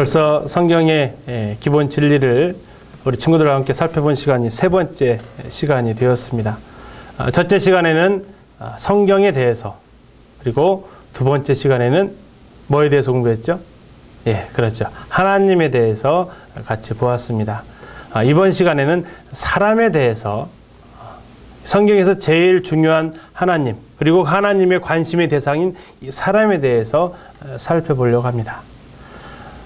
벌써 성경의 기본 진리를 우리 친구들과 함께 살펴본 시간이 세 번째 시간이 되었습니다. 첫째 시간에는 성경에 대해서, 그리고 두 번째 시간에는 뭐에 대해서 공부했죠? 예, 그렇죠. 하나님에 대해서 같이 보았습니다. 이번 시간에는 사람에 대해서, 성경에서 제일 중요한 하나님, 그리고 하나님의 관심의 대상인 이 사람에 대해서 살펴보려고 합니다.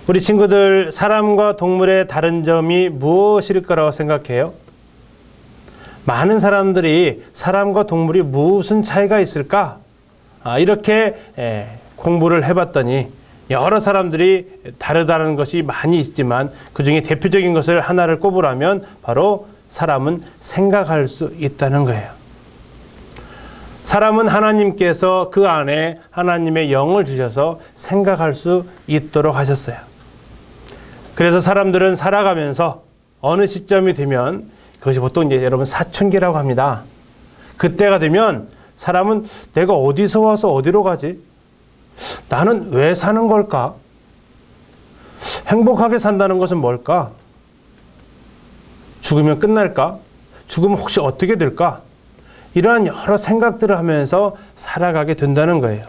우리 친구들, 사람과 동물의 다른 점이 무엇일 거라고 생각해요? 많은 사람들이 사람과 동물이 무슨 차이가 있을까? 이렇게 공부를 해봤더니 여러 사람들이 다르다는 것이 많이 있지만 그 중에 대표적인 것을 하나를 꼽으라면 바로 사람은 생각할 수 있다는 거예요. 사람은 하나님께서 그 안에 하나님의 영을 주셔서 생각할 수 있도록 하셨어요. 그래서 사람들은 살아가면서 어느 시점이 되면, 그것이 보통 이제 여러분 사춘기라고 합니다. 그때가 되면 사람은 내가 어디서 와서 어디로 가지? 나는 왜 사는 걸까? 행복하게 산다는 것은 뭘까? 죽으면 끝날까? 죽으면 혹시 어떻게 될까? 이러한 여러 생각들을 하면서 살아가게 된다는 거예요.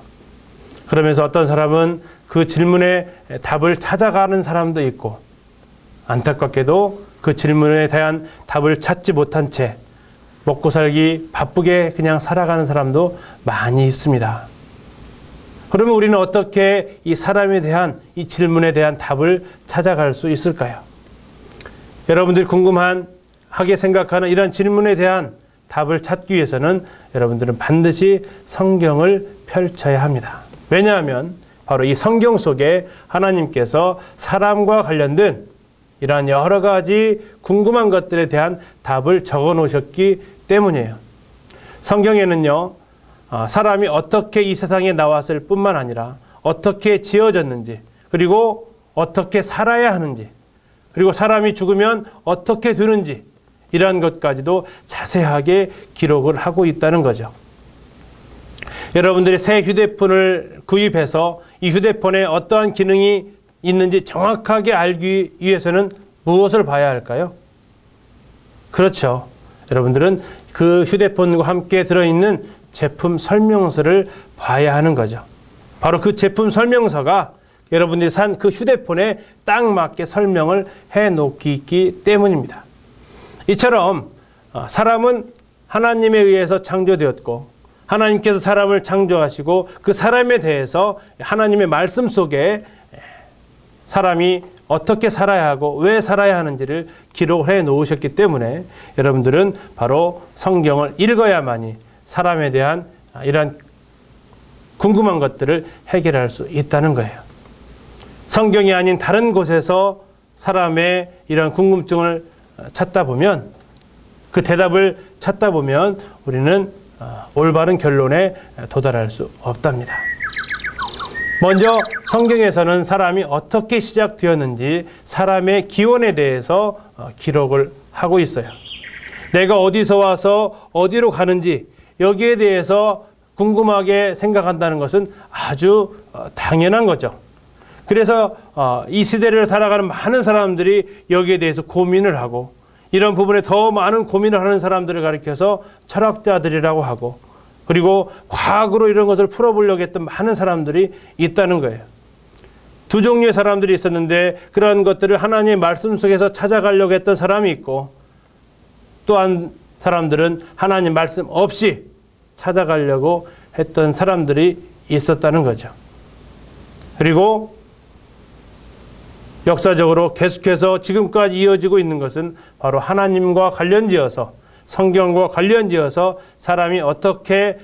그러면서 어떤 사람은 그 질문에 답을 찾아가는 사람도 있고, 안타깝게도 그 질문에 대한 답을 찾지 못한 채 먹고 살기 바쁘게 그냥 살아가는 사람도 많이 있습니다. 그러면 우리는 어떻게 이 사람에 대한, 이 질문에 대한 답을 찾아갈 수 있을까요? 여러분들이 궁금하게 생각하는 이런 질문에 대한 답을 찾기 위해서는 여러분들은 반드시 성경을 펼쳐야 합니다. 왜냐하면 바로 이 성경 속에 하나님께서 사람과 관련된 이러한 여러 가지 궁금한 것들에 대한 답을 적어 놓으셨기 때문이에요. 성경에는요, 사람이 어떻게 이 세상에 나왔을 뿐만 아니라 어떻게 지어졌는지, 그리고 어떻게 살아야 하는지, 그리고 사람이 죽으면 어떻게 되는지, 이러한 것까지도 자세하게 기록을 하고 있다는 거죠. 여러분들이 새 휴대폰을 구입해서 이 휴대폰에 어떠한 기능이 있는지 정확하게 알기 위해서는 무엇을 봐야 할까요? 그렇죠. 여러분들은 그 휴대폰과 함께 들어있는 제품 설명서를 봐야 하는 거죠. 바로 그 제품 설명서가 여러분들이 산 그 휴대폰에 딱 맞게 설명을 해놓기 때문입니다. 이처럼 사람은 하나님에 의해서 창조되었고, 하나님께서 사람을 창조하시고 그 사람에 대해서 하나님의 말씀 속에 사람이 어떻게 살아야 하고 왜 살아야 하는지를 기록해 놓으셨기 때문에 여러분들은 바로 성경을 읽어야만이 사람에 대한 이러한 궁금한 것들을 해결할 수 있다는 거예요. 성경이 아닌 다른 곳에서 사람의 이런 궁금증을 찾다 보면, 그 대답을 찾다 보면 우리는 올바른 결론에 도달할 수 없답니다. 먼저 성경에서는 사람이 어떻게 시작되었는지 사람의 기원에 대해서 기록을 하고 있어요. 내가 어디서 와서 어디로 가는지 여기에 대해서 궁금하게 생각한다는 것은 아주 당연한 거죠. 그래서 이 시대를 살아가는 많은 사람들이 여기에 대해서 고민을 하고, 이런 부분에 더 많은 고민을 하는 사람들을 가리켜서 철학자들이라고 하고, 그리고 과학으로 이런 것을 풀어보려고 했던 많은 사람들이 있다는 거예요. 두 종류의 사람들이 있었는데 그런 것들을 하나님의 말씀 속에서 찾아가려고 했던 사람이 있고, 또한 사람들은 하나님 말씀 없이 찾아가려고 했던 사람들이 있었다는 거죠. 그리고 역사적으로 계속해서 지금까지 이어지고 있는 것은 바로 하나님과 관련지어서, 성경과 관련지어서 사람이 어떻게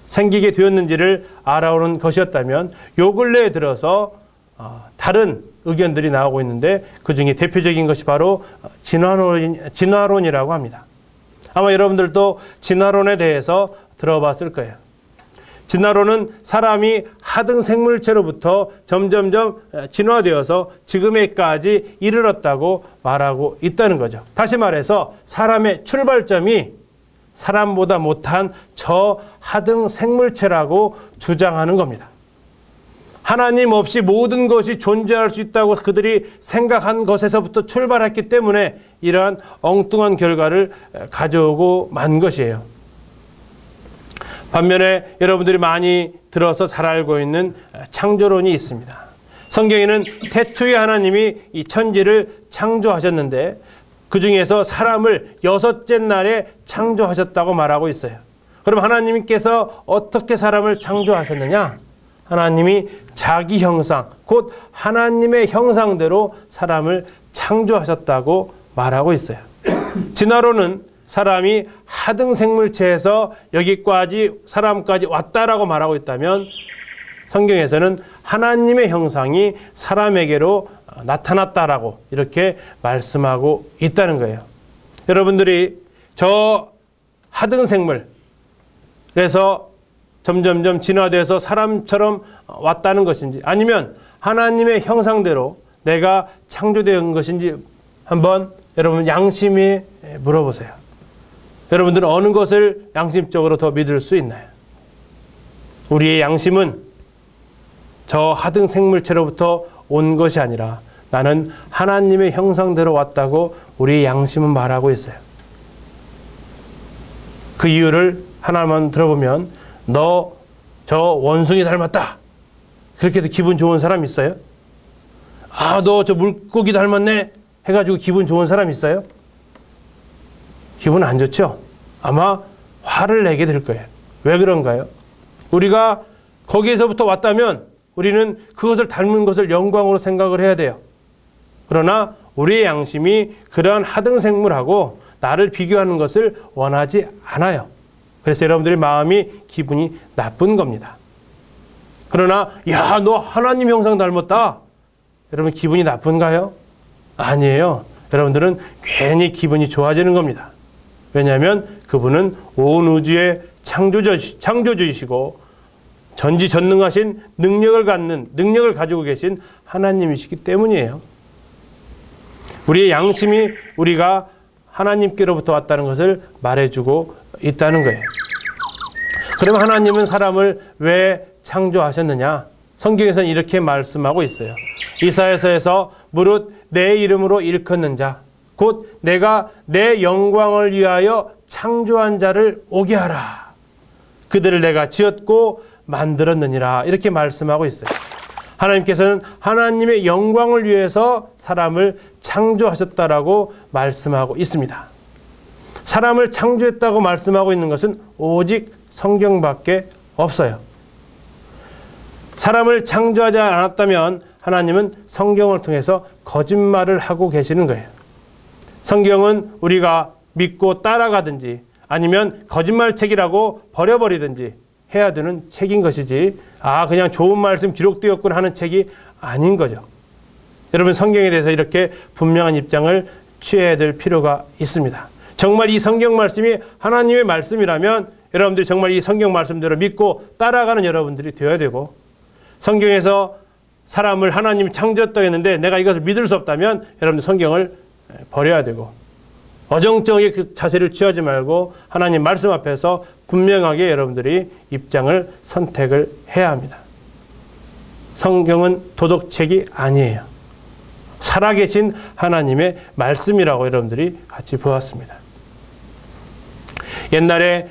생기게 되었는지를 알아오는 것이었다면, 요 근래에 들어서 다른 의견들이 나오고 있는데 그 중에 대표적인 것이 바로 진화론이라고 합니다. 아마 여러분들도 진화론에 대해서 들어봤을 거예요. 진화론은 사람이 하등 생물체로부터 점점점 진화되어서 지금에까지 이르렀다고 말하고 있다는 거죠. 다시 말해서 사람의 출발점이 사람보다 못한 저 하등 생물체라고 주장하는 겁니다. 하나님 없이 모든 것이 존재할 수 있다고 그들이 생각한 것에서부터 출발했기 때문에 이러한 엉뚱한 결과를 가져오고 만 것이에요. 반면에 여러분들이 많이 들어서 잘 알고 있는 창조론이 있습니다. 성경에는 태초에 하나님이 이 천지를 창조하셨는데 그 중에서 사람을 6째 날에 창조하셨다고 말하고 있어요. 그럼 하나님께서 어떻게 사람을 창조하셨느냐? 하나님이 자기 형상, 곧 하나님의 형상대로 사람을 창조하셨다고 말하고 있어요. 진화론은 사람이 하등 생물체에서 여기까지 사람까지 왔다라고 말하고 있다면 성경에서는 하나님의 형상이 사람에게로 나타났다라고 이렇게 말씀하고 있다는 거예요. 여러분들이 저 하등 생물에서 점점점 진화돼서 사람처럼 왔다는 것인지 아니면 하나님의 형상대로 내가 창조된 것인지 한번 여러분 양심에 물어보세요. 여러분들은 어느 것을 양심적으로 더 믿을 수 있나요? 우리의 양심은 저 하등 생물체로부터 온 것이 아니라 나는 하나님의 형상대로 왔다고 우리의 양심은 말하고 있어요. 그 이유를 하나만 들어보면 너 저 원숭이 닮았다. 그렇게 해도 기분 좋은 사람 있어요? 아, 너 저 물고기 닮았네 해가지고 기분 좋은 사람 있어요? 기분 안 좋죠? 아마 화를 내게 될 거예요. 왜 그런가요? 우리가 거기에서부터 왔다면 우리는 그것을 닮은 것을 영광으로 생각을 해야 돼요. 그러나 우리의 양심이 그러한 하등생물하고 나를 비교하는 것을 원하지 않아요. 그래서 여러분들의 마음이 기분이 나쁜 겁니다. 그러나 야, 너 하나님 형상 닮았다. 여러분 기분이 나쁜가요? 아니에요. 여러분들은 괜히 기분이 좋아지는 겁니다. 왜냐하면 그분은 온 우주의 창조주이시고 전지전능하신 능력을 가지고 계신 하나님이시기 때문이에요. 우리의 양심이 우리가 하나님께로부터 왔다는 것을 말해주고 있다는 거예요. 그럼 하나님은 사람을 왜 창조하셨느냐? 성경에서는 이렇게 말씀하고 있어요. 이사야서에서 무릇 내 이름으로 일컫는 자, 곧 내가 내 영광을 위하여 창조한 자를 오게 하라. 그들을 내가 지었고 만들었느니라. 이렇게 말씀하고 있어요. 하나님께서는 하나님의 영광을 위해서 사람을 창조하셨다라고 말씀하고 있습니다. 사람을 창조했다고 말씀하고 있는 것은 오직 성경밖에 없어요. 사람을 창조하지 않았다면 하나님은 성경을 통해서 거짓말을 하고 계시는 거예요. 성경은 우리가 믿고 따라가든지 아니면 거짓말책이라고 버려버리든지 해야 되는 책인 것이지 그냥 좋은 말씀 기록되었군 하는 책이 아닌 거죠. 여러분 성경에 대해서 이렇게 분명한 입장을 취해야 될 필요가 있습니다. 정말 이 성경 말씀이 하나님의 말씀이라면 여러분들이 정말 이 성경 말씀대로 믿고 따라가는 여러분들이 되어야 되고 성경에서 사람을 하나님이 창조했다고 했는데 내가 이것을 믿을 수 없다면 여러분들 성경을 버려야 되고 어정쩡하게 그 자세를 취하지 말고 하나님 말씀 앞에서 분명하게 여러분들이 입장을 선택을 해야 합니다. 성경은 도덕책이 아니에요. 살아계신 하나님의 말씀이라고 여러분들이 같이 보았습니다. 옛날에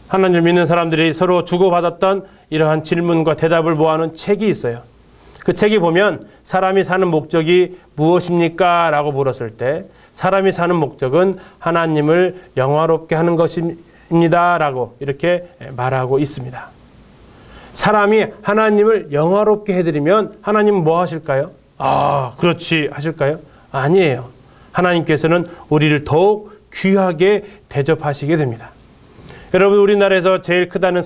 하나님을 믿는 사람들이 서로 주고받았던 이러한 질문과 대답을 모아놓은 책이 있어요. 그 책이 보면 사람이 사는 목적이 무엇입니까? 라고 물었을 때 사람이 사는 목적은 하나님을 영화롭게 하는 것입니다. 라고 이렇게 말하고 있습니다. 사람이 하나님을 영화롭게 해드리면 하나님은 뭐 하실까요? 그렇지 하실까요? 아니에요. 하나님께서는 우리를 더욱 귀하게 대접하시게 됩니다. 여러분 우리나라에서 제일 크다는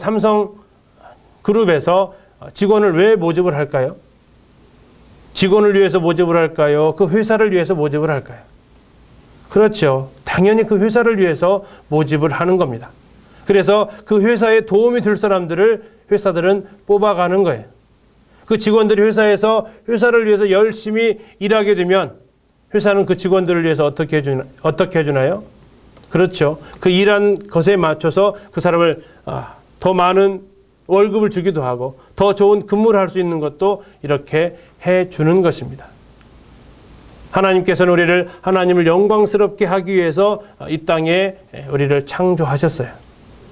삼성그룹에서 직원을 왜 모집을 할까요? 직원을 위해서 모집을 할까요? 그 회사를 위해서 모집을 할까요? 그렇죠. 당연히 그 회사를 위해서 모집을 하는 겁니다. 그래서 그 회사에 도움이 될 사람들을 회사들은 뽑아가는 거예요. 그 직원들이 회사에서 회사를 위해서 열심히 일하게 되면 회사는 그 직원들을 위해서 어떻게 해주나요? 그렇죠. 그 일한 것에 맞춰서 그 사람을 더 많은 월급을 주기도 하고 더 좋은 근무를 할 수 있는 것도 이렇게 해주는 것입니다. 하나님께서는 우리를 하나님을 영광스럽게 하기 위해서 이 땅에 우리를 창조하셨어요.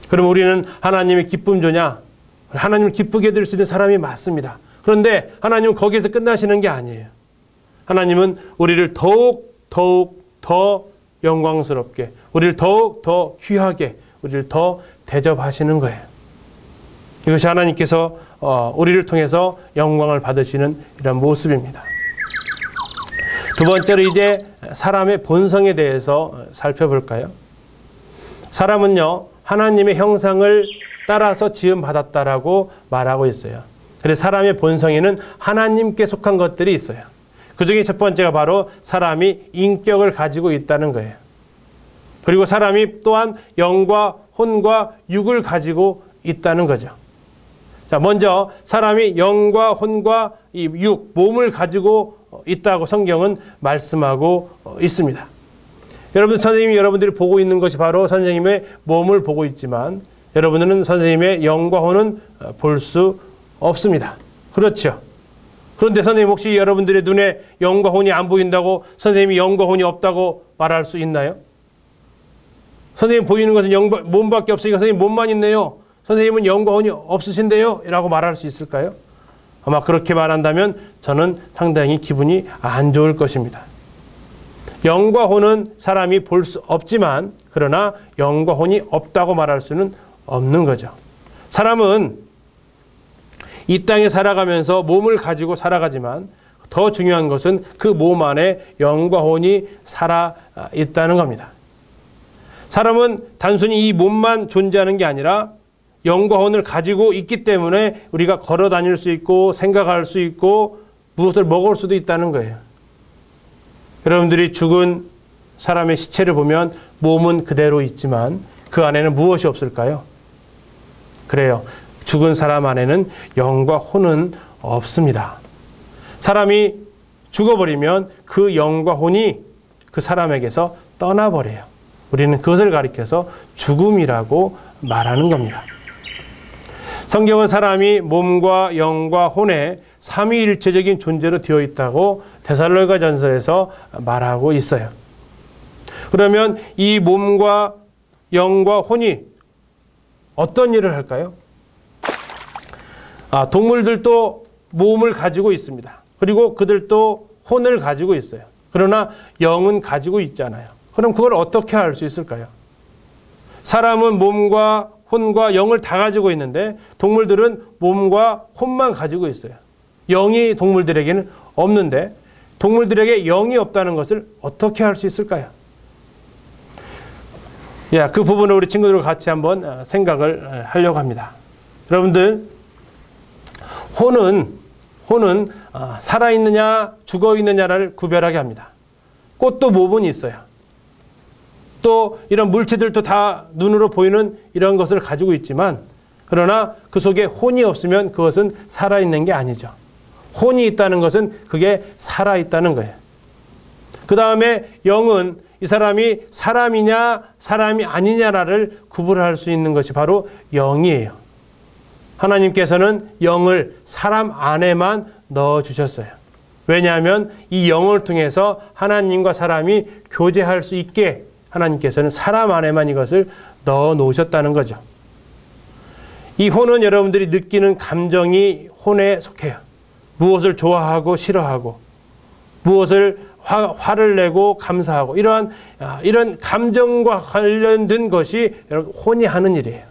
그럼 우리는 하나님의 기쁨조냐? 하나님을 기쁘게 해드릴 수 있는 사람이 맞습니다. 그런데 하나님은 거기에서 끝나시는 게 아니에요. 하나님은 우리를 더욱 더 영광스럽게, 우리를 더욱 더 귀하게, 우리를 더 대접하시는 거예요. 이것이 하나님께서 우리를 통해서 영광을 받으시는 이런 모습입니다. 두 번째로 이제 사람의 본성에 대해서 살펴볼까요? 사람은요, 하나님의 형상을 따라서 지음받았다라고 말하고 있어요. 그래서 사람의 본성에는 하나님께 속한 것들이 있어요. 그 중에 첫 번째가 바로 사람이 인격을 가지고 있다는 거예요. 그리고 사람이 또한 영과 혼과 육을 가지고 있다는 거죠. 자, 먼저 사람이 영과 혼과 이 육, 몸을 가지고 있다고 성경은 말씀하고 있습니다. 여러분, 선생님이 여러분들이 보고 있는 것이 바로 선생님의 몸을 보고 있지만 여러분들은 선생님의 영과 혼은 볼 수 없습니다. 그렇죠? 그런데 선생님, 혹시 여러분들의 눈에 영과 혼이 안 보인다고 선생님이 영과 혼이 없다고 말할 수 있나요? 선생님 보이는 것은 몸밖에 없으니까 선생님 몸만 있네요. 선생님은 영과 혼이 없으신데요? 라고 말할 수 있을까요? 아마 그렇게 말한다면 저는 상당히 기분이 안 좋을 것입니다. 영과 혼은 사람이 볼 수 없지만 그러나 영과 혼이 없다고 말할 수는 없는 거죠. 사람은 이 땅에 살아가면서 몸을 가지고 살아가지만 더 중요한 것은 그 몸 안에 영과 혼이 살아 있다는 겁니다. 사람은 단순히 이 몸만 존재하는 게 아니라 영과 혼을 가지고 있기 때문에 우리가 걸어 다닐 수 있고 생각할 수 있고 무엇을 먹을 수도 있다는 거예요. 여러분들이 죽은 사람의 시체를 보면 몸은 그대로 있지만 그 안에는 무엇이 없을까요? 그래요. 죽은 사람 안에는 영과 혼은 없습니다. 사람이 죽어버리면 그 영과 혼이 그 사람에게서 떠나버려요. 우리는 그것을 가리켜서 죽음이라고 말하는 겁니다. 성경은 사람이 몸과 영과 혼의 삼위일체적인 존재로 되어 있다고 데살로니가전서에서 말하고 있어요. 그러면 이 몸과 영과 혼이 어떤 일을 할까요? 동물들도 몸을 가지고 있습니다. 그리고 그들도 혼을 가지고 있어요. 그러나 영은 가지고 있잖아요. 그럼 그걸 어떻게 할 수 있을까요? 사람은 몸과 혼과 영을 다 가지고 있는데 동물들은 몸과 혼만 가지고 있어요. 영이 동물들에게는 없는데 동물들에게 영이 없다는 것을 어떻게 할 수 있을까요? 그 부분을 우리 친구들과 같이 한번 생각을 하려고 합니다. 여러분들, 혼은 살아있느냐 죽어있느냐를 구별하게 합니다. 꽃도 몸은 있어요. 또 이런 물체들도 다 눈으로 보이는 이런 것을 가지고 있지만 그러나 그 속에 혼이 없으면 그것은 살아있는 게 아니죠. 혼이 있다는 것은 그게 살아있다는 거예요. 그 다음에 영은 이 사람이 사람이냐 사람이 아니냐를 구분할 수 있는 것이 바로 영이에요. 하나님께서는 영을 사람 안에만 넣어주셨어요. 왜냐하면 이 영을 통해서 하나님과 사람이 교제할 수 있게 하나님께서는 사람 안에만 이것을 넣어 놓으셨다는 거죠. 이 혼은 여러분들이 느끼는 감정이 혼에 속해요. 무엇을 좋아하고 싫어하고 무엇을 화를 내고 감사하고 이런 감정과 관련된 것이 여러분 혼이 하는 일이에요.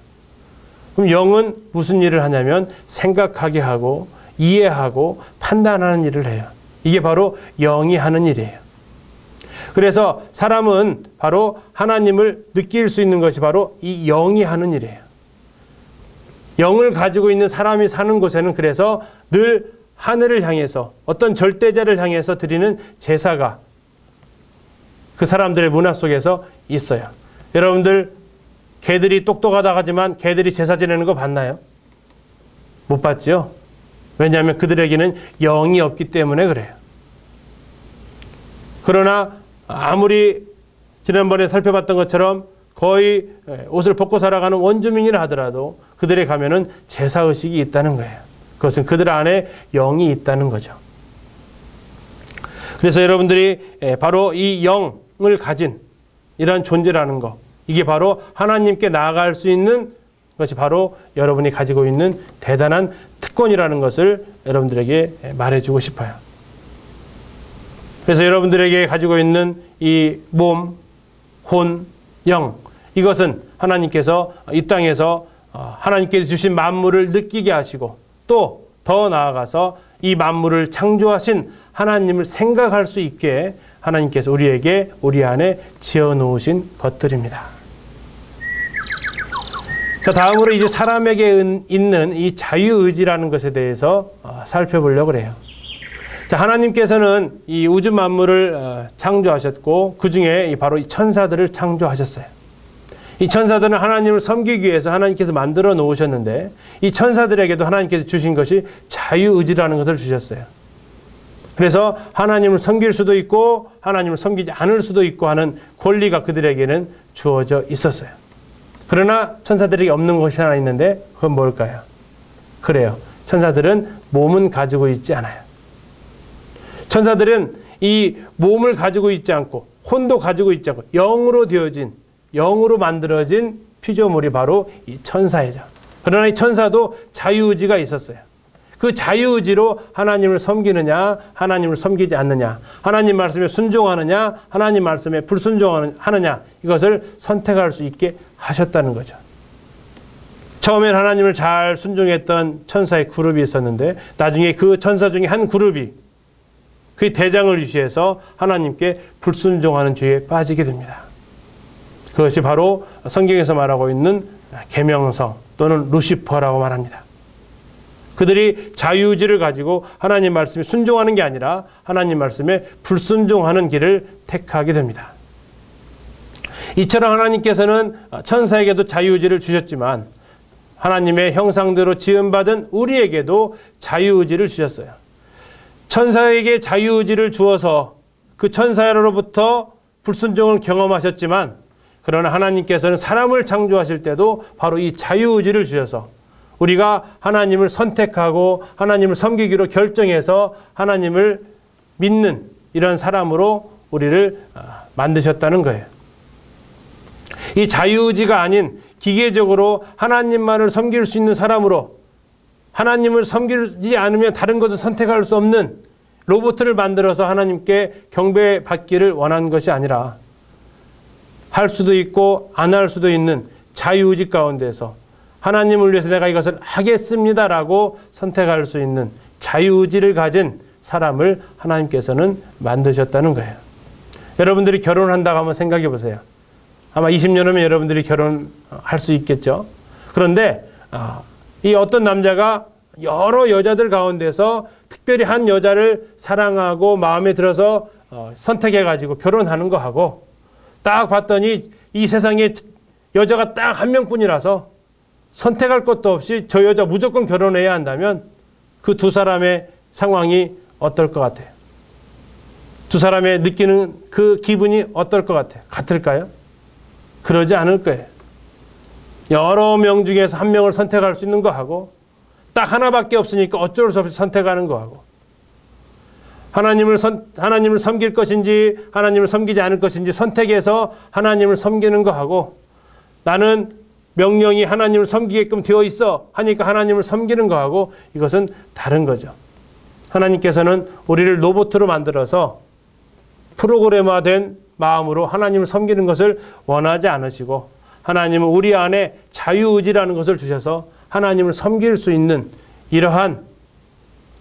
그럼 영은 무슨 일을 하냐면 생각하게 하고 이해하고 판단하는 일을 해요. 이게 바로 영이 하는 일이에요. 그래서 사람은 바로 하나님을 느낄 수 있는 것이 바로 이 영이 하는 일이에요. 영을 가지고 있는 사람이 사는 곳에는 그래서 늘 하늘을 향해서 어떤 절대자를 향해서 드리는 제사가 그 사람들의 문화 속에서 있어요. 여러분들 개들이 똑똑하다하지만 개들이 제사 지내는 거 봤나요? 못 봤죠? 왜냐하면 그들에게는 영이 없기 때문에 그래요. 그러나 아무리 지난번에 살펴봤던 것처럼 거의 옷을 벗고 살아가는 원주민이라 하더라도 그들에 가면은 제사의식이 있다는 거예요. 그것은 그들 안에 영이 있다는 거죠. 그래서 여러분들이 바로 이 영을 가진 이러한 존재라는 것, 이게 바로 하나님께 나아갈 수 있는 것이 바로 여러분이 가지고 있는 대단한 특권이라는 것을 여러분들에게 말해주고 싶어요. 그래서 여러분들에게 가지고 있는 이 몸, 혼, 영, 이것은 하나님께서 이 땅에서 하나님께서 주신 만물을 느끼게 하시고 또 더 나아가서 이 만물을 창조하신 하나님을 생각할 수 있게 하나님께서 우리에게 우리 안에 지어놓으신 것들입니다. 자, 다음으로 이제 사람에게 있는 이 자유의지라는 것에 대해서 살펴보려고 해요. 자, 하나님께서는 이 우주 만물을 창조하셨고 그 중에 바로 이 천사들을 창조하셨어요. 이 천사들은 하나님을 섬기기 위해서 하나님께서 만들어 놓으셨는데 이 천사들에게도 하나님께서 주신 것이 자유의지라는 것을 주셨어요. 그래서 하나님을 섬길 수도 있고 하나님을 섬기지 않을 수도 있고 하는 권리가 그들에게는 주어져 있었어요. 그러나 천사들에게 없는 것이 하나 있는데 그건 뭘까요? 그래요. 천사들은 몸은 가지고 있지 않아요. 천사들은 이 몸을 가지고 있지 않고 혼도 가지고 있지 않고 영으로 만들어진 피조물이 바로 이 천사이죠. 그러나 이 천사도 자유의지가 있었어요. 그 자유의지로 하나님을 섬기느냐 하나님을 섬기지 않느냐, 하나님 말씀에 순종하느냐 하나님 말씀에 불순종하느냐, 이것을 선택할 수 있게 하셨다는 거죠. 처음엔 하나님을 잘 순종했던 천사의 그룹이 있었는데 나중에 그 천사 중에 한 그룹이 그 대장을 유시해서 하나님께 불순종하는 죄에 빠지게 됩니다. 그것이 바로 성경에서 말하고 있는 계명성 또는 루시퍼라고 말합니다. 그들이 자유의지를 가지고 하나님 말씀에 순종하는 게 아니라 하나님 말씀에 불순종하는 길을 택하게 됩니다. 이처럼 하나님께서는 천사에게도 자유의지를 주셨지만 하나님의 형상대로 지음받은 우리에게도 자유의지를 주셨어요. 천사에게 자유의지를 주어서 그 천사로부터 불순종을 경험하셨지만 그러나 하나님께서는 사람을 창조하실 때도 바로 이 자유의지를 주셔서 우리가 하나님을 선택하고 하나님을 섬기기로 결정해서 하나님을 믿는 이런 사람으로 우리를 만드셨다는 거예요. 이 자유의지가 아닌 기계적으로 하나님만을 섬길 수 있는 사람으로, 하나님을 섬기지 않으면 다른 것을 선택할 수 없는 로봇을 만들어서 하나님께 경배받기를 원한 것이 아니라 할 수도 있고 안 할 수도 있는 자유의지 가운데서 하나님을 위해서 내가 이것을 하겠습니다라고 선택할 수 있는 자유의지를 가진 사람을 하나님께서는 만드셨다는 거예요. 여러분들이 결혼한다고 한번 생각해 보세요. 아마 20년 후면 여러분들이 결혼할 수 있겠죠. 그런데 이 어떤 남자가 여러 여자들 가운데서 특별히 한 여자를 사랑하고 마음에 들어서 선택해가지고 결혼하는 거하고 딱 봤더니 이 세상에 여자가 딱 한 명뿐이라서 선택할 것도 없이 저 여자 무조건 결혼해야 한다면 그 두 사람의 상황이 어떨 것 같아요? 두 사람의 느끼는 그 기분이 어떨 것 같아요? 같을까요? 그러지 않을 거예요. 여러 명 중에서 한 명을 선택할 수 있는 거하고 딱 하나밖에 없으니까 어쩔 수 없이 선택하는 거하고 하나님을 섬길 것인지 하나님을 섬기지 않을 것인지 선택해서 하나님을 섬기는 거하고 나는 명령이 하나님을 섬기게끔 되어 있어 하니까 하나님을 섬기는 거하고 이것은 다른 거죠. 하나님께서는 우리를 로봇으로 만들어서 프로그램화된 마음으로 하나님을 섬기는 것을 원하지 않으시고 하나님은 우리 안에 자유의지라는 것을 주셔서 하나님을 섬길 수 있는 이러한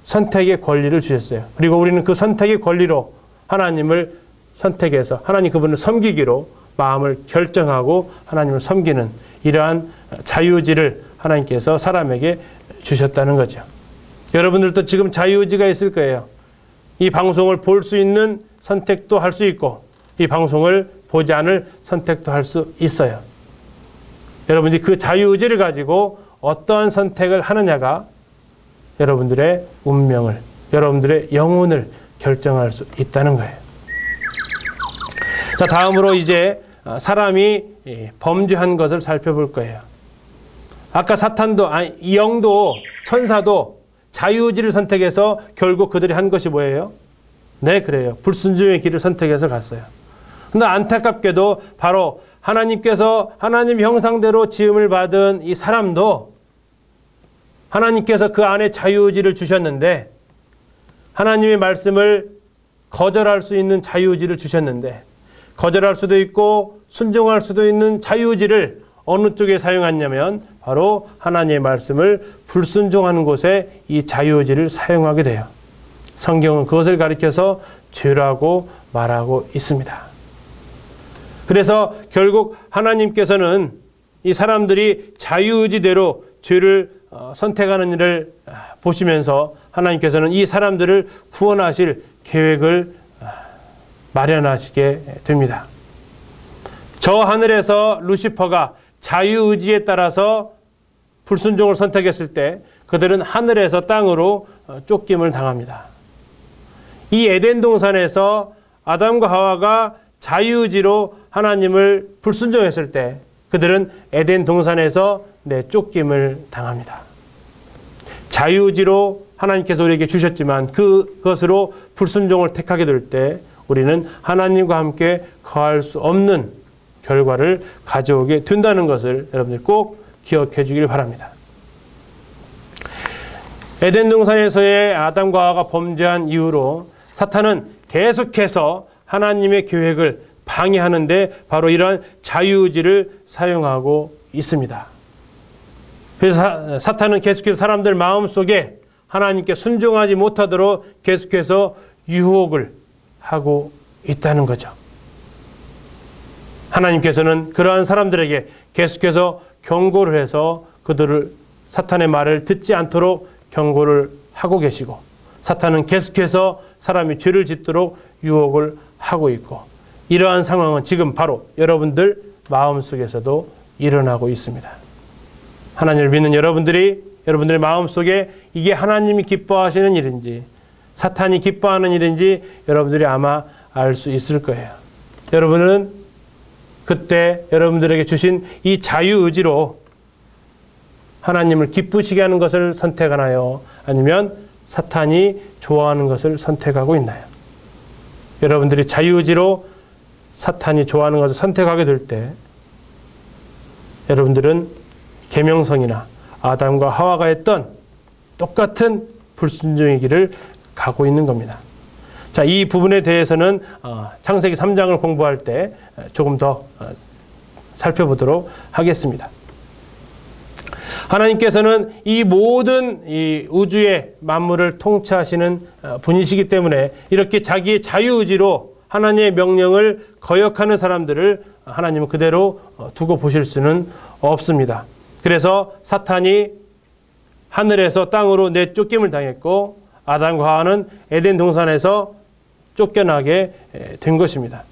선택의 권리를 주셨어요. 그리고 우리는 그 선택의 권리로 하나님을 선택해서 하나님 그분을 섬기기로 마음을 결정하고 하나님을 섬기는 이러한 자유의지를 하나님께서 사람에게 주셨다는 거죠. 여러분들도 지금 자유의지가 있을 거예요. 이 방송을 볼 수 있는 선택도 할 수 있고 이 방송을 보지 않을 선택도 할 수 있어요. 여러분들이 그 자유의지를 가지고 어떠한 선택을 하느냐가 여러분들의 운명을, 여러분들의 영혼을 결정할 수 있다는 거예요. 자, 다음으로 이제 사람이 범죄한 것을 살펴볼 거예요. 아까 사탄도, 이 영도, 천사도 자유의지를 선택해서 결국 그들이 한 것이 뭐예요? 네, 그래요. 불순종의 길을 선택해서 갔어요. 근데 안타깝게도 바로 하나님께서 하나님 형상대로 지음을 받은 이 사람도 하나님께서 그 안에 자유의지를 주셨는데, 하나님의 말씀을 거절할 수 있는 자유의지를 주셨는데, 거절할 수도 있고 순종할 수도 있는 자유의지를 어느 쪽에 사용했냐면 바로 하나님의 말씀을 불순종하는 곳에 이 자유의지를 사용하게 돼요. 성경은 그것을 가리켜서 죄라고 말하고 있습니다. 그래서 결국 하나님께서는 이 사람들이 자유의지대로 죄를 선택하는 일을 보시면서 하나님께서는 이 사람들을 구원하실 계획을 마련하시게 됩니다. 저 하늘에서 루시퍼가 자유의지에 따라서 불순종을 선택했을 때 그들은 하늘에서 땅으로 쫓김을 당합니다. 이 에덴 동산에서 아담과 하와가 자유의지로 하나님을 불순종했을 때 그들은 에덴 동산에서 쫓김을 당합니다. 자유의지로 하나님께서 우리에게 주셨지만 그것으로 불순종을 택하게 될 때 우리는 하나님과 함께 거할 수 없는 결과를 가져오게 된다는 것을 여러분들 꼭 기억해 주길 바랍니다. 에덴 동산에서의 아담과 하와가 범죄한 이후로 사탄은 계속해서 하나님의 계획을 방해하는데 바로 이러한 자유의지를 사용하고 있습니다. 그래서 사탄은 계속해서 사람들 마음속에 하나님께 순종하지 못하도록 계속해서 유혹을 하고 있다는 거죠. 하나님께서는 그러한 사람들에게 계속해서 경고를 해서 그들을 사탄의 말을 듣지 않도록 경고를 하고 계시고, 사탄은 계속해서 사람이 죄를 짓도록 유혹을 하고 있고, 이러한 상황은 지금 바로 여러분들 마음속에서도 일어나고 있습니다. 하나님을 믿는 여러분들의 마음속에 이게 하나님이 기뻐하시는 일인지 사탄이 기뻐하는 일인지 여러분들이 아마 알 수 있을 거예요. 여러분은 그때 여러분들에게 주신 이 자유의지로 하나님을 기쁘시게 하는 것을 선택하나요? 아니면 사탄이 좋아하는 것을 선택하고 있나요? 여러분들이 자유의지로 사탄이 좋아하는 것을 선택하게 될 때 여러분들은 계명성이나 아담과 하와가 했던 똑같은 불순종의 길을 가고 있는 겁니다. 자, 이 부분에 대해서는 창세기 3장을 공부할 때 조금 더 살펴보도록 하겠습니다. 하나님께서는 이 모든 이 우주의 만물을 통치하시는 분이시기 때문에 이렇게 자기의 자유의지로 하나님의 명령을 거역하는 사람들을 하나님은 그대로 두고 보실 수는 없습니다. 그래서 사탄이 하늘에서 땅으로 내쫓김을 당했고 아담과 하와는 에덴 동산에서 쫓겨나게 된 것입니다.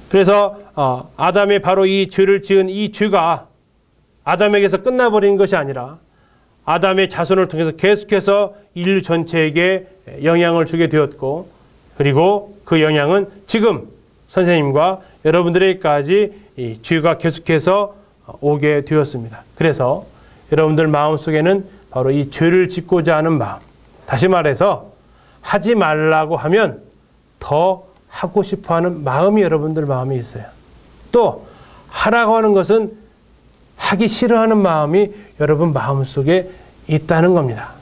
그래서 아담의 바로 이 죄를 지은 이 죄가 아담에게서 끝나버린 것이 아니라 아담의 자손을 통해서 계속해서 인류 전체에게 영향을 주게 되었고, 그리고 그 영향은 지금 선생님과 여러분들에게까지 이 죄가 계속해서 오게 되었습니다. 그래서 여러분들 마음속에는 바로 이 죄를 짓고자 하는 마음, 다시 말해서 하지 말라고 하면 더 하고 싶어하는 마음이 여러분들 마음에 있어요. 또 하라고 하는 것은 하기 싫어하는 마음이 여러분 마음속에 있다는 겁니다.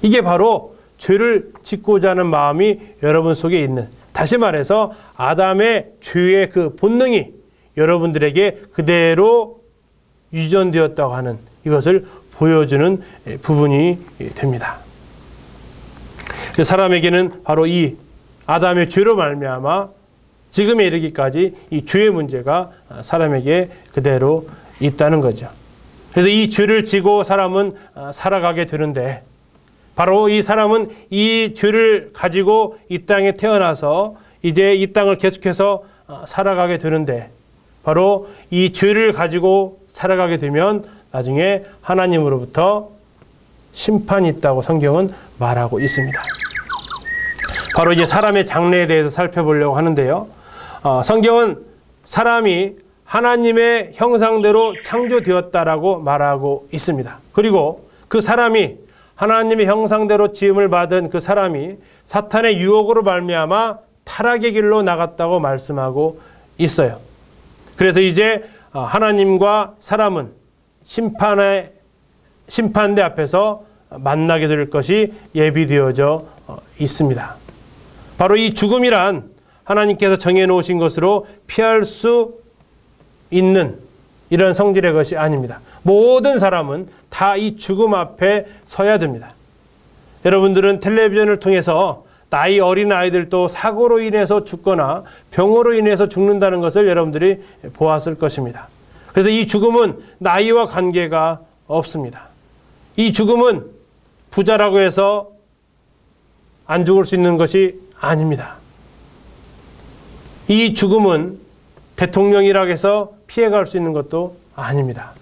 이게 바로 죄를 짓고자 하는 마음이 여러분 속에 있는, 다시 말해서 아담의 죄의 그 본능이 여러분들에게 그대로 유전되었다고 하는 이것을 보여주는 부분이 됩니다. 사람에게는 바로 이 아담의 죄로 말미암아 지금에 이르기까지 이 죄의 문제가 사람에게 그대로 있다는 거죠. 그래서 이 죄를 지고 사람은 살아가게 되는데, 바로 이 사람은 이 죄를 가지고 이 땅에 태어나서 이제 이 땅을 계속해서 살아가게 되는데, 바로 이 죄를 가지고 살아가게 되면 나중에 하나님으로부터 심판이 있다고 성경은 말하고 있습니다. 바로 이제 사람의 장래에 대해서 살펴보려고 하는데요. 성경은 사람이 하나님의 형상대로 창조되었다라고 말하고 있습니다. 그리고 그 사람이 하나님의 형상대로 지음을 받은 그 사람이 사탄의 유혹으로 말미암아 타락의 길로 나갔다고 말씀하고 있어요. 그래서 이제 하나님과 사람은 심판대 앞에서 만나게 될 것이 예비되어져 있습니다. 바로 이 죽음이란 하나님께서 정해놓으신 것으로 피할 수 있는 이런 성질의 것이 아닙니다. 모든 사람은 다 이 죽음 앞에 서야 됩니다. 여러분들은 텔레비전을 통해서 나이 어린 아이들도 사고로 인해서 죽거나 병으로 인해서 죽는다는 것을 여러분들이 보았을 것입니다. 그래서 이 죽음은 나이와 관계가 없습니다. 이 죽음은 부자라고 해서 안 죽을 수 있는 것이 아닙니다. 이 죽음은 대통령이라고 해서 피해갈 수 있는 것도 아닙니다.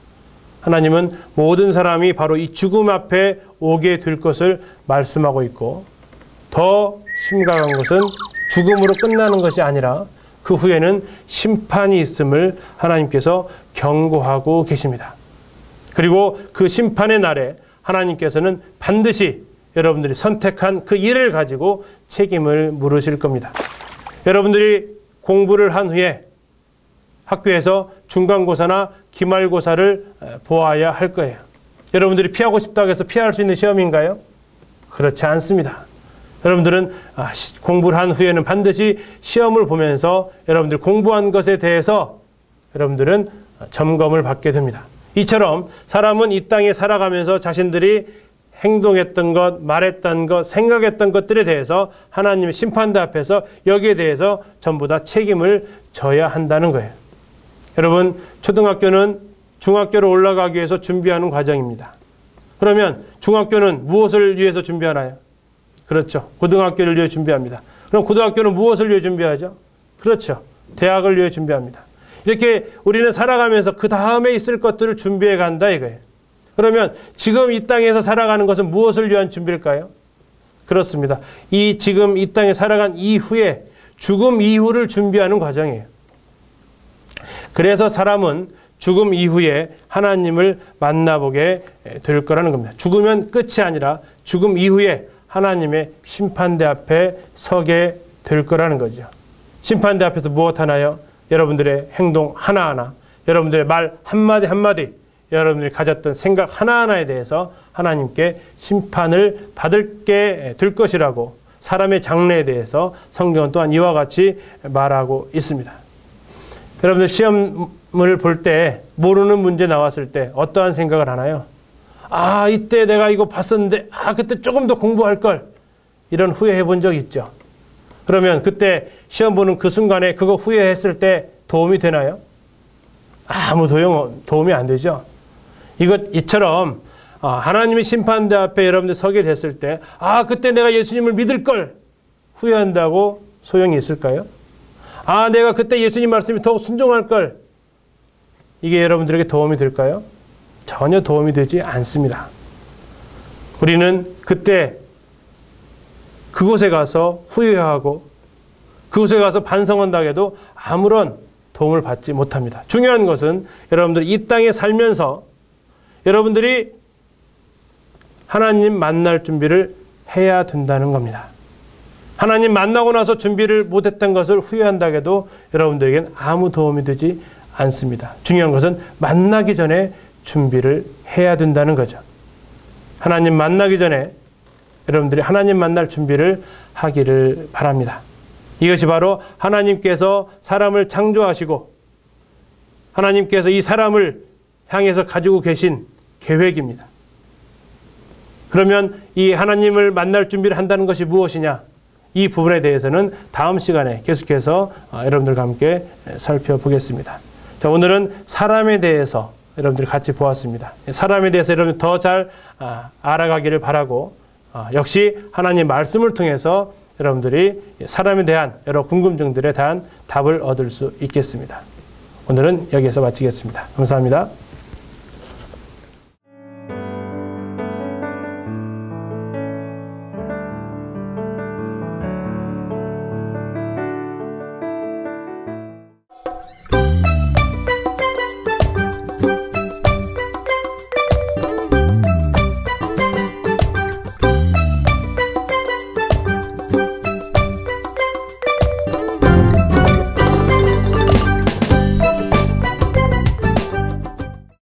하나님은 모든 사람이 바로 이 죽음 앞에 오게 될 것을 말씀하고 있고, 더 심각한 것은 죽음으로 끝나는 것이 아니라 그 후에는 심판이 있음을 하나님께서 경고하고 계십니다. 그리고 그 심판의 날에 하나님께서는 반드시 여러분들이 선택한 그 일을 가지고 책임을 물으실 겁니다. 여러분들이 공부를 한 후에 학교에서 중간고사나 기말고사를 보아야 할 거예요. 여러분들이 피하고 싶다고 해서 피할 수 있는 시험인가요? 그렇지 않습니다. 여러분들은 공부를 한 후에는 반드시 시험을 보면서 여러분들이 공부한 것에 대해서 여러분들은 점검을 받게 됩니다. 이처럼 사람은 이 땅에 살아가면서 자신들이 행동했던 것, 말했던 것, 생각했던 것들에 대해서 하나님의 심판대 앞에서 여기에 대해서 전부 다 책임을 져야 한다는 거예요. 여러분, 초등학교는 중학교로 올라가기 위해서 준비하는 과정입니다. 그러면 중학교는 무엇을 위해서 준비하나요? 그렇죠. 고등학교를 위해 준비합니다. 그럼 고등학교는 무엇을 위해 준비하죠? 그렇죠. 대학을 위해 준비합니다. 이렇게 우리는 살아가면서 그 다음에 있을 것들을 준비해 간다 이거예요. 그러면 지금 이 땅에서 살아가는 것은 무엇을 위한 준비일까요? 그렇습니다. 지금 이 땅에 살아간 이후에 죽음 이후를 준비하는 과정이에요. 그래서 사람은 죽음 이후에 하나님을 만나보게 될 거라는 겁니다. 죽으면 끝이 아니라 죽음 이후에 하나님의 심판대 앞에 서게 될 거라는 거죠. 심판대 앞에서 무엇 하나요? 여러분들의 행동 하나하나, 여러분들의 말 한마디 한마디, 여러분들이 가졌던 생각 하나하나에 대해서 하나님께 심판을 받게 될 것이라고 사람의 장래에 대해서 성경은 또한 이와 같이 말하고 있습니다. 여러분들 시험을 볼 때 모르는 문제 나왔을 때 어떠한 생각을 하나요? 이때 내가 이거 봤었는데 그때 조금 더 공부할 걸, 이런 후회해 본 적 있죠? 그러면 그때 시험 보는 그 순간에 그거 후회했을 때 도움이 되나요? 아무 도움이 안 되죠. 이처럼 하나님의 심판대 앞에 여러분들 서게 됐을 때 그때 내가 예수님을 믿을 걸 후회한다고 소용이 있을까요? 내가 그때 예수님 말씀이 더욱 순종할 걸, 이게 여러분들에게 도움이 될까요? 전혀 도움이 되지 않습니다. 우리는 그때 그곳에 가서 후회하고 그곳에 가서 반성한다고 해도 아무런 도움을 받지 못합니다. 중요한 것은 여러분들이 이 땅에 살면서 여러분들이 하나님 만날 준비를 해야 된다는 겁니다. 하나님 만나고 나서 준비를 못했던 것을 후회한다고 해도 여러분들에게는 아무 도움이 되지 않습니다. 중요한 것은 만나기 전에 준비를 해야 된다는 거죠. 하나님 만나기 전에 여러분들이 하나님 만날 준비를 하기를 바랍니다. 이것이 바로 하나님께서 사람을 창조하시고 하나님께서 이 사람을 향해서 가지고 계신 계획입니다. 그러면 이 하나님을 만날 준비를 한다는 것이 무엇이냐? 이 부분에 대해서는 다음 시간에 계속해서 여러분들과 함께 살펴보겠습니다. 자, 오늘은 사람에 대해서 여러분들이 같이 보았습니다. 사람에 대해서 여러분 더 잘 알아가기를 바라고, 역시 하나님 말씀을 통해서 여러분들이 사람에 대한 여러 궁금증들에 대한 답을 얻을 수 있겠습니다. 오늘은 여기에서 마치겠습니다. 감사합니다.